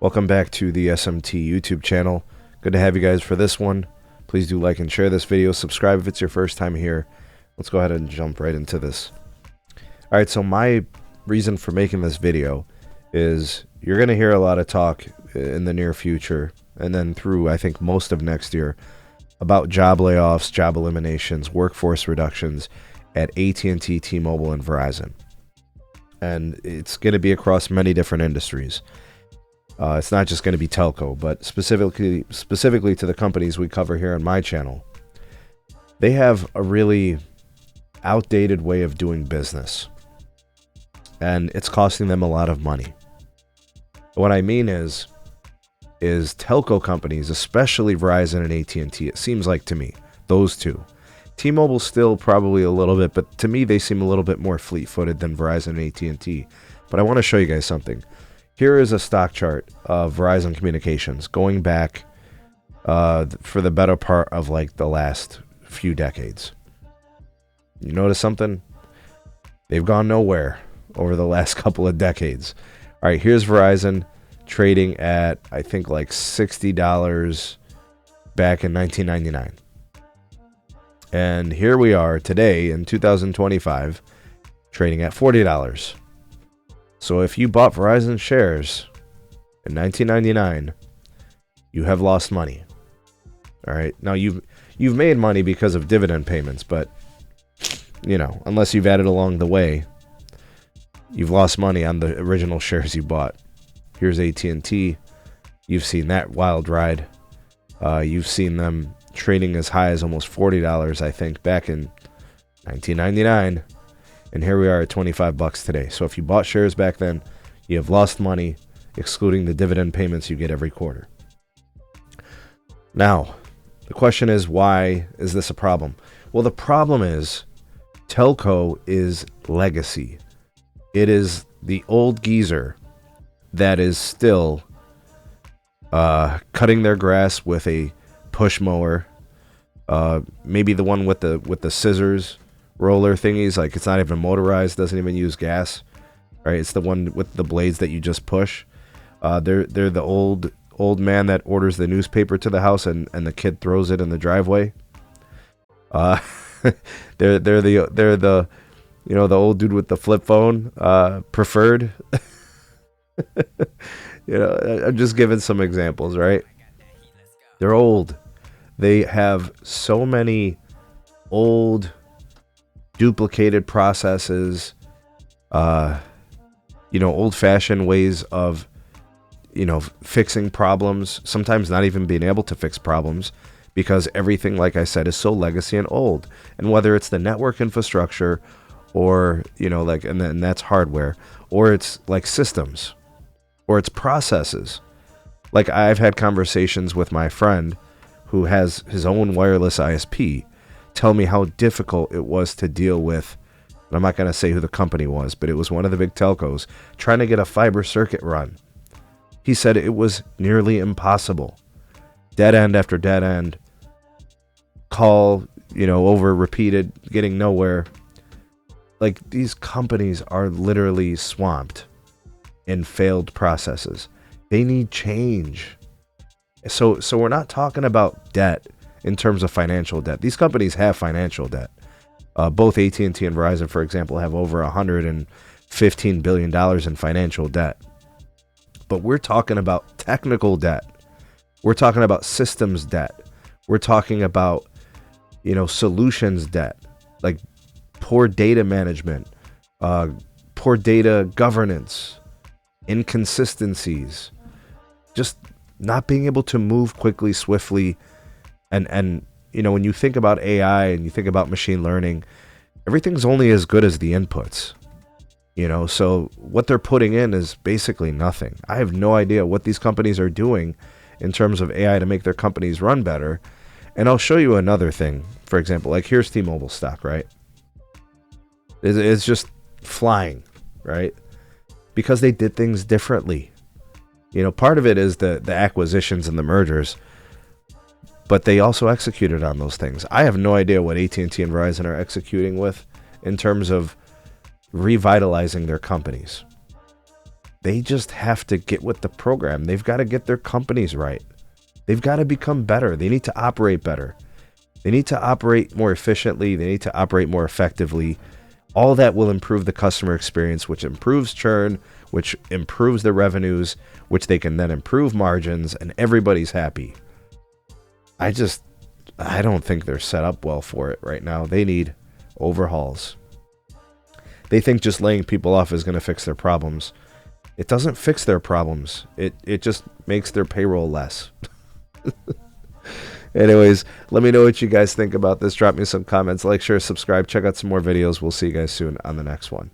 Welcome back to the SMT YouTube channel. Good to have you guys for this one. Please do like and share this video. Subscribe if it's your first time here. Let's go ahead and jump right into this. Alright, so my reason for making this video is you're going to hear a lot of talk in the near future and then through, I think, most of next year about job layoffs, job eliminations, workforce reductions at AT&T, T-Mobile, and Verizon. And it's going to be across many different industries. It's not just going to be telco, but specifically to the companies we cover here on my channel. They have a really outdated way of doing business, and it's costing them a lot of money. What I mean is telco companies, especially Verizon and AT&T, it seems like to me, those two. T-Mobile still probably a little bit, but to me they seem a little bit more fleet-footed than Verizon and AT&T. But I want to show you guys something. Here is a stock chart of Verizon Communications going back for the better part of like the last few decades. You notice something? They've gone nowhere over the last couple of decades. All right, here's Verizon trading at, I think, like $60 back in 1999. And here we are today in 2025 trading at $40. So if you bought Verizon shares in 1999, you have lost money. All right. Now you've made money because of dividend payments, but you know, unless you've added along the way, you've lost money on the original shares you bought. Here's AT&T. You've seen that wild ride. You've seen them trading as high as almost $40, I think, back in 1999. And here we are at $25 today. So if you bought shares back then, you have lost money, excluding the dividend payments you get every quarter. Now, the question is, why is this a problem? Well, the problem is telco is legacy. It is the old geezer that is still cutting their grass with a push mower, maybe the one with the scissors roller thingies, like it's not even motorized, doesn't even use gas, right? It's the one with the blades that you just push. They're the old man that orders the newspaper to the house and the kid throws it in the driveway. They're the you know, the old dude with the flip phone, preferred. You know, I'm just giving some examples, right? They're old. They have so many old duplicated processes, you know, old-fashioned ways of, you know, fixing problems, sometimes not even being able to fix problems because everything, like I said, is so legacy and old. And whether it's the network infrastructure or, you know, like, and that's hardware, or it's like systems, or it's processes. Like I've had conversations with my friend who has his own wireless ISP tell me how difficult it was to deal with, and I'm not going to say who the company was, but it was one of the big telcos, trying to get a fiber circuit run. He said it was nearly impossible. Dead end after dead end. Call, you know, over repeated, getting nowhere. Like, these companies are literally swamped in failed processes. They need change. So we're not talking about debt in terms of financial debt. These companies have financial debt. Both AT&T and Verizon, for example, have over $115 billion in financial debt. But we're talking about technical debt. We're talking about systems debt. We're talking about, you know, solutions debt, like poor data management, poor data governance, inconsistencies, just not being able to move quickly, swiftly. And you know, when you think about AI and you think about machine learning, everything's only as good as the inputs. You know, so what they're putting in is basically nothing. I have no idea what these companies are doing in terms of AI to make their companies run better. And I'll show you another thing. For example, like here's T-Mobile stock, right? It's just flying, right? Because they did things differently. You know, part of it is the acquisitions and the mergers, but they also executed on those things. I have no idea what AT&T and Verizon are executing with in terms of revitalizing their companies. They just have to get with the program. They've got to get their companies right. They've got to become better. They need to operate better. They need to operate more efficiently. They need to operate more effectively. All that will improve the customer experience, which improves churn, which improves the revenues, which they can then improve margins, and everybody's happy. I don't think they're set up well for it right now. They need overhauls. They think just laying people off is going to fix their problems. It doesn't fix their problems. It just makes their payroll less. Anyways, let me know what you guys think about this. Drop me some comments, like, share, subscribe, check out some more videos. We'll see you guys soon on the next one.